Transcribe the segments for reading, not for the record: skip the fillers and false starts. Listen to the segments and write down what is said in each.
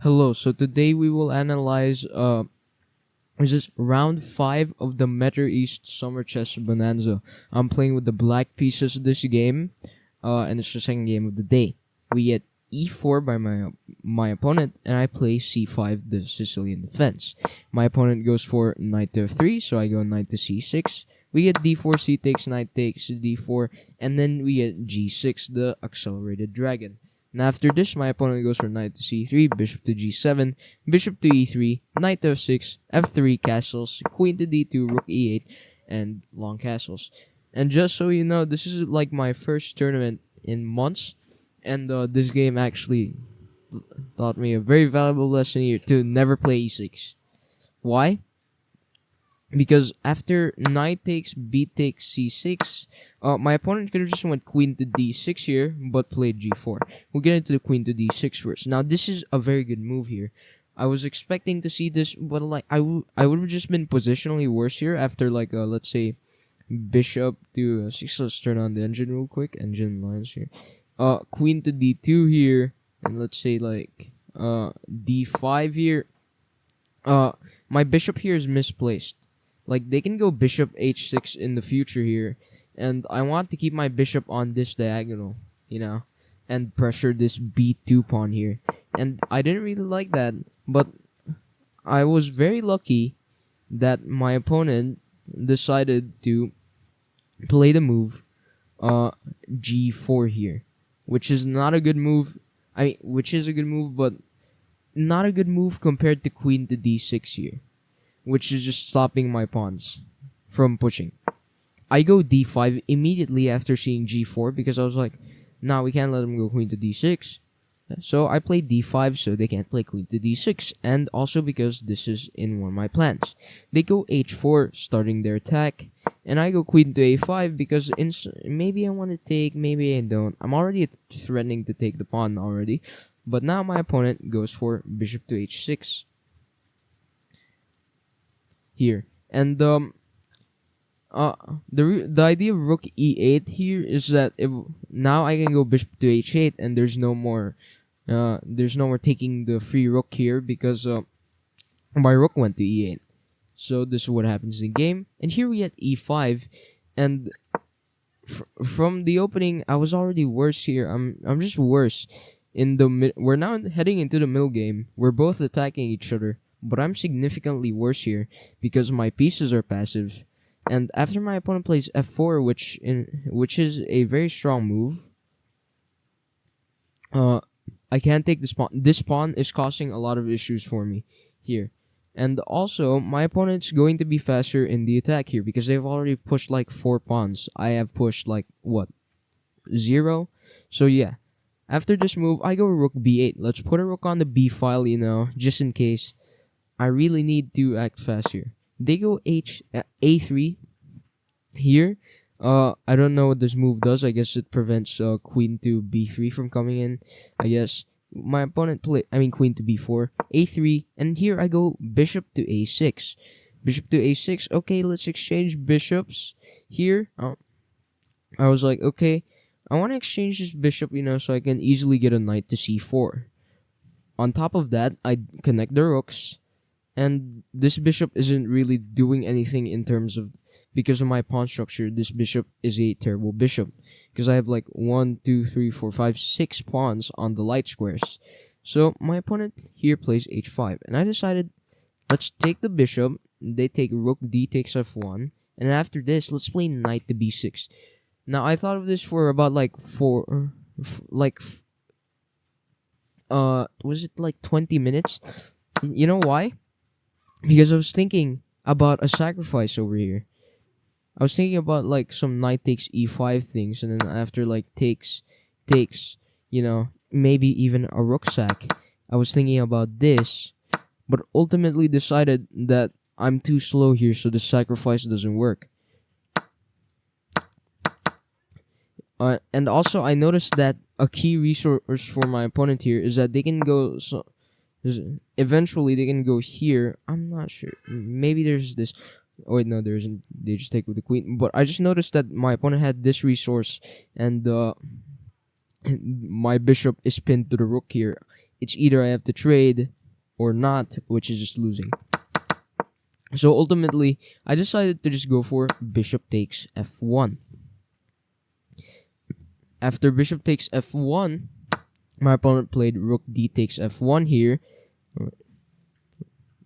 Hello, so today we will analyze this is round 5 of the Meta East Summer Chess Bonanza. I'm playing with the black pieces of this game, and it's the second game of the day. We get e4 by my opponent, and I play c5, the Sicilian defense. My opponent goes for knight to f3, so I go knight to c6. We get d4, c takes, knight takes, d4, and then we get g6, the accelerated dragon. And after this, my opponent goes for knight to c3, bishop to g7, bishop to e3, knight to f6, f3 castles, queen to d2, rook e8, and long castles. And just so you know, this is like my first tournament in months, and this game actually taught me a very valuable lesson here to never play e6. Why? Because after knight takes, b takes, c6, my opponent could have just went queen to d6 here, but played g4. We'll get into the queen to d6 first. Now, this is a very good move here. I was expecting to see this, but like I would have just been positionally worse here after like let's say bishop to 6. Let's turn on the engine real quick. Engine lines here. Queen to d2 here, and let's say like d5 here. My bishop here is misplaced. Like, they can go bishop h6 in the future here. And I want to keep my bishop on this diagonal, and pressure this b2 pawn here. And I didn't really like that, but I was very lucky that my opponent decided to play the move g4 here, which is not a good move. Which is a good move, but not a good move compared to queen to d6 here, which is just stopping my pawns from pushing. I go d5 immediately after seeing g4 because I was like, nah, we can't let them go queen to d6. So I play d5 so they can't play queen to d6, and also because this is in one of my plans. They go h4, starting their attack, and I go queen to a5 because maybe I want to take, maybe I don't. I'm already threatening to take the pawn already, but now my opponent goes for bishop to h6. Here, and the idea of rook e8 here is that if now I can go bishop to h8, and there's no more taking the free rook here because my rook went to e8. So this is what happens in the game, and here we get e5, and from the opening I was already worse here. I'm just worse in the we're now heading into the middle game. We're both attacking each other, but I'm significantly worse here because my pieces are passive. And after my opponent plays f4, which is a very strong move, I can't take this pawn. This pawn is causing a lot of issues for me here. And also, my opponent's going to be faster in the attack here because they've already pushed like 4 pawns. I have pushed like, what, 0? So yeah. After this move, I go rook b8. Let's put a rook on the b file, just in case. I really need to act fast here. They go a3 here. I don't know what this move does. I guess it prevents queen to b3 from coming in. I guess my opponent queen to b4, a3, and here I go bishop to a6. Bishop to a6. Okay, let's exchange bishops here. I was like, okay, I want to exchange this bishop, so I can easily get a knight to c4. On top of that, I connect the rooks. And this bishop isn't really doing anything in terms of, because of my pawn structure, this bishop is a terrible bishop. Because I have like 1, 2, 3, 4, 5, 6 pawns on the light squares. So my opponent here plays h5. And I decided, let's take the bishop. They take rook d takes f1. And after this, let's play knight to b6. Now I thought of this for about like was it like 20 minutes? You know why? Because I was thinking about a sacrifice over here. I was thinking about like some knight takes e5 things, and then after like takes, maybe even a rook sack. I was thinking about this, but ultimately decided that I'm too slow here, so the sacrifice doesn't work. And also I noticed that a key resource for my opponent here is that they can go eventually they can go here. I'm not sure. Maybe there's this. Oh wait, no, there isn't. They just take with the queen. But I just noticed that my opponent had this resource, and my bishop is pinned to the rook here. it's either I have to trade or not, which is just losing. So ultimately, I decided to just go for bishop takes f1. After bishop takes f1, my opponent played rook d takes f1 here.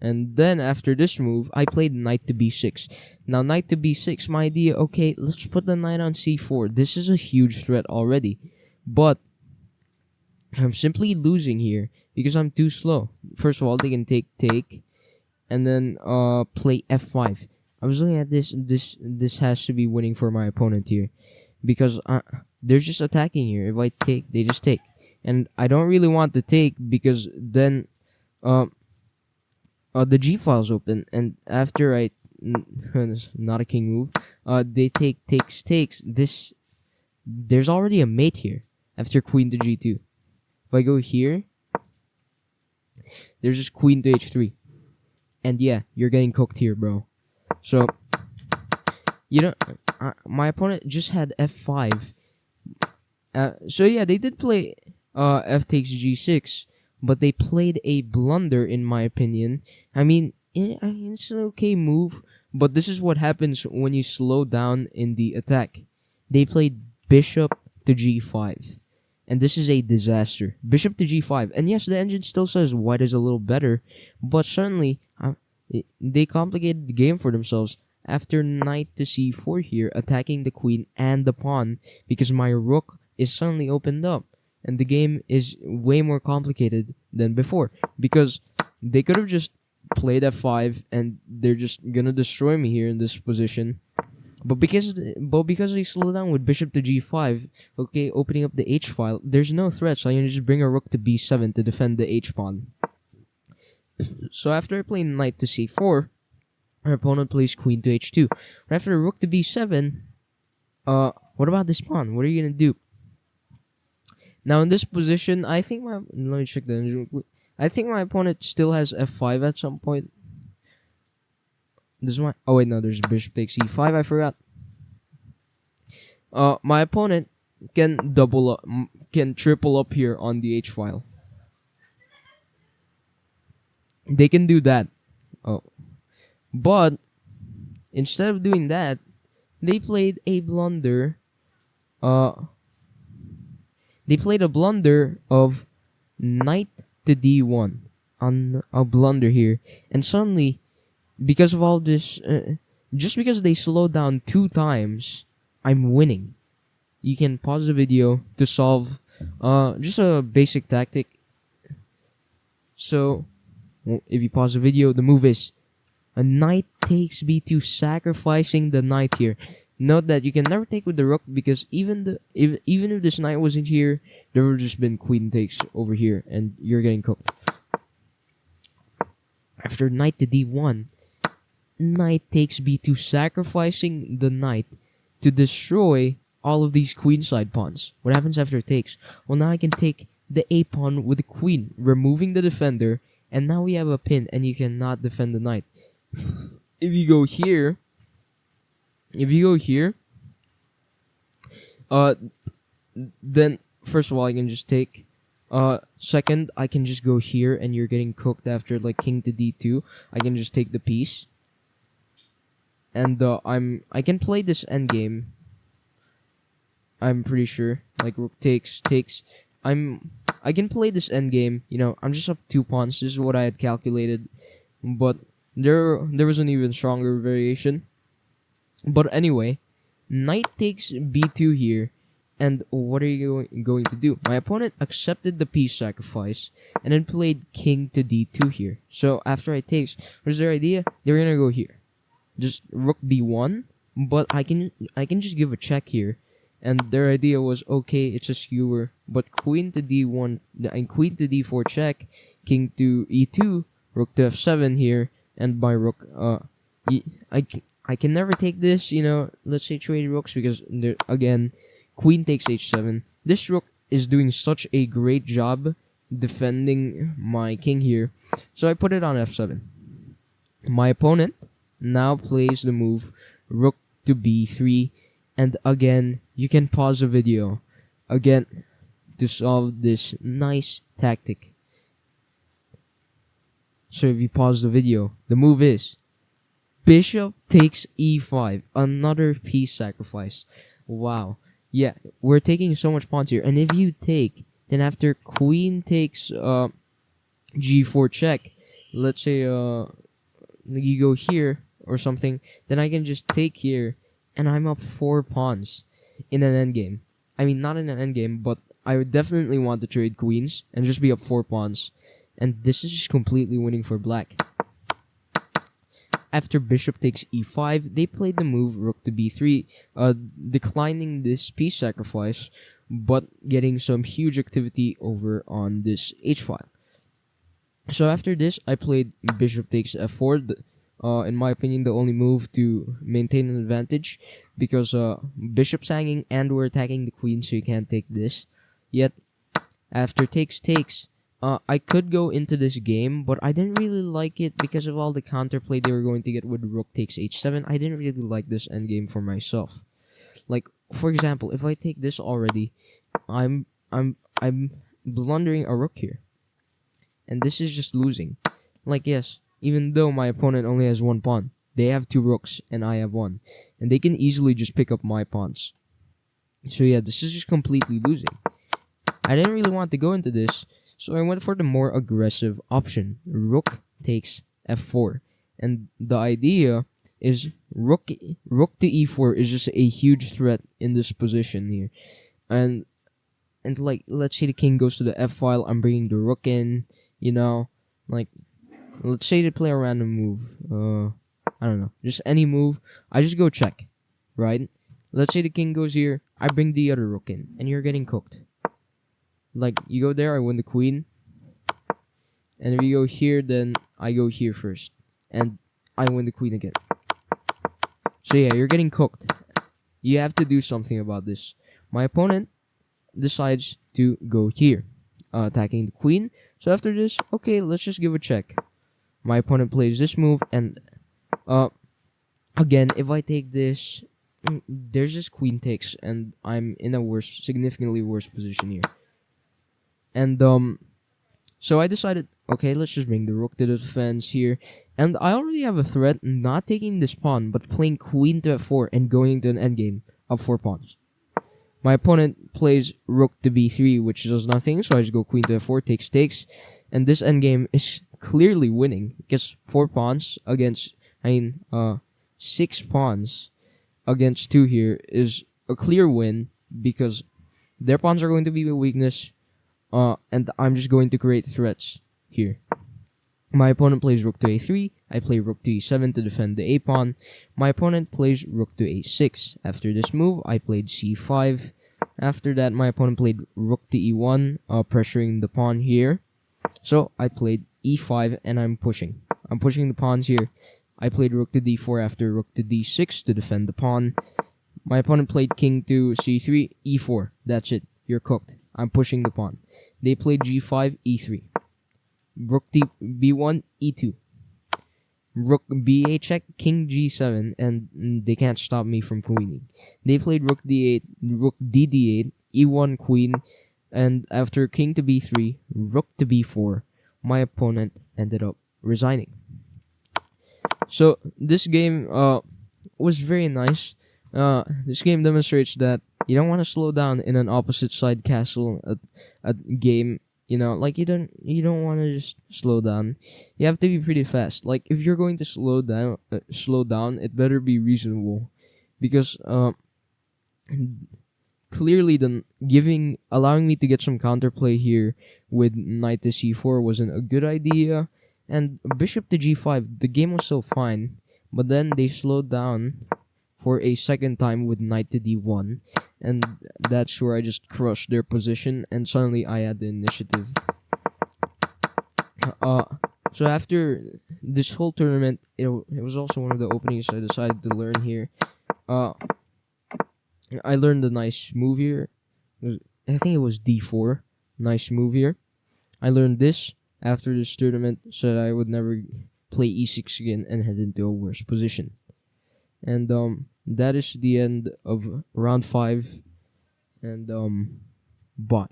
And then after this move, I played knight to b6. Now knight to b6, my idea, okay, let's put the knight on c4. This is a huge threat already. But I'm simply losing here because I'm too slow. First of all, they can take, and then play f5. I was looking at this. This has to be winning for my opponent here, because they're just attacking here. If I take, they just take, and I don't really want to take because then the g file's open, and after I not a king move, they takes. This there's already a mate here after queen to g2. If I go here, there's just queen to h3. And yeah, you're getting cooked here, bro. So, my opponent just had f5. So yeah, they did play f takes g6, but they played a blunder, in my opinion. I mean, it's an okay move, but this is what happens when you slow down in the attack. They played bishop to g5. And this is a disaster. Bishop to g5. And yes, the engine still says white is a little better, but suddenly they complicated the game for themselves after knight to c4 here, attacking the queen and the pawn, because my rook is suddenly opened up. And the game is way more complicated than before, because they could have just played f5 and they're just gonna destroy me here in this position. But because they slow down with bishop to g5, okay, opening up the h file, there's no threat, so I can just bring a rook to b7 to defend the h pawn. So after I play knight to c4, our opponent plays queen to h2. But after rook to b7, what about this pawn? What are you gonna do? Now in this position, I think let me check the engine. I think my opponent still has f5 at some point. This is oh wait, no, there's bishop takes e5, I forgot. My opponent can triple up here on the h file. They can do that. Oh. But instead of doing that, they played a blunder. They played a blunder of knight to d1 on a blunder here, and suddenly, because of all this, just because they slowed down 2 times, I'm winning. You can pause the video to solve just a basic tactic. So, if you pause the video, the move is a knight takes b2, sacrificing the knight here. Note that you can never take with the rook, because even if this knight wasn't here, there would have just been queen takes over here, and you're getting cooked. After knight to d1, knight takes b2, sacrificing the knight to destroy all of these queenside pawns. What happens after takes? Well, now I can take the a pawn with the queen, removing the defender, and now we have a pin, and you cannot defend the knight. If you go here, then first of all I can just take. Second, I can just go here, and you're getting cooked after like king to d2. I can just take the piece, and I can play this endgame. I'm pretty sure, like rook takes. I can play this endgame. I'm just up 2 pawns. This is what I had calculated, but there was an even stronger variation. But anyway, knight takes b2 here, and what are you going to do? My opponent accepted the piece sacrifice and then played king to d2 here. So after I takes, what's their idea? They're gonna go here, just rook b1, but I can just give a check here. And their idea was, okay, it's a skewer, but queen to d1 and queen to d4 check, king to e2, rook to f7 here, and my rook. I can never take this. Let's say trade rooks, because again, queen takes h7. This rook is doing such a great job defending my king here, so I put it on f7. My opponent now plays the move rook to b3. And again, you can pause the video again to solve this nice tactic. So if you pause the video, the move is bishop takes e5, another piece sacrifice. Wow. Yeah, we're taking so much pawns here. And if you take, then after queen takes g4 check, let's say you go here or something, then I can just take here, and I'm up 4 pawns in an endgame. I mean, not in an endgame, but I would definitely want to trade queens and just be up 4 pawns. And this is just completely winning for black. After bishop takes e5, they played the move rook to b3, declining this piece sacrifice, but getting some huge activity over on this h file. So after this, I played bishop takes f4. In my opinion, the only move to maintain an advantage, because bishop's hanging and we're attacking the queen, so you can't take this. Yet, after takes, I could go into this game, but I didn't really like it because of all the counterplay they were going to get with rook takes h7. I didn't really like this endgame for myself. Like, for example, if I take this already, I'm blundering a rook here, and this is just losing. Like, yes, even though my opponent only has 1 pawn, they have 2 rooks and I have 1, and they can easily just pick up my pawns. So yeah, this is just completely losing. I didn't really want to go into this, so I went for the more aggressive option. Rook takes f4. And the idea is rook to e4 is just a huge threat in this position here. And like, let's say the king goes to the f file, I'm bringing the rook in, you know, like, let's say they play a random move. I don't know, just any move. I just go check, right? Let's say the king goes here, I bring the other rook in, and you're getting cooked. Like, you go there, I win the queen. And if you go here, then I go here first. And I win the queen again. So yeah, you're getting cooked. You have to do something about this. My opponent decides to go here, attacking the queen. So after this, okay, let's just give a check. My opponent plays this move, and again, if I take this, there's this queen takes, and I'm in a significantly worse position here. And so I decided, okay, let's just bring the rook to the defense here. And I already have a threat, not taking this pawn, but playing queen to f4 and going into an endgame of 4 pawns. My opponent plays rook to b3, which does nothing, so I just go queen to f4, takes. And this endgame is clearly winning, because 4 pawns against, 6 pawns against 2 here is a clear win, because their pawns are going to be a weakness. And I'm just going to create threats here. My opponent plays rook to a3. I play rook to e7 to defend the a pawn. My opponent plays rook to a6. After this move, I played c5. After that, my opponent played rook to e1, pressuring the pawn here. So I played e5, and I'm pushing. I'm pushing the pawns here. I played rook to d4 after rook to d6 to defend the pawn. My opponent played king to c3, e4. That's it. You're cooked. I'm pushing the pawn. They played g5, e3. Rook to b1, e2. Rook b8 check, king g7, and they can't stop me from queening. They played rook d8, rook dd8, e1 queen, and after king to b3, rook to b4, my opponent ended up resigning. So this game was very nice. This game demonstrates that you don't want to slow down in an opposite side castle at game. You know, like you don't want to just slow down. You have to be pretty fast. Like if you're going to slow down, it better be reasonable, because clearly allowing me to get some counterplay here with knight to c4 wasn't a good idea. And bishop to g5, the game was still fine, but then they slowed down for a second time with knight to d1, and that's where I just crushed their position, and suddenly I had the initiative. So after this whole tournament, it was also one of the openings I decided to learn here. I learned a nice move here. I think it was d4. Nice move here. I learned this after this tournament so that I would never play e6 again and head into a worse position. And that is the end of round 5. And bye.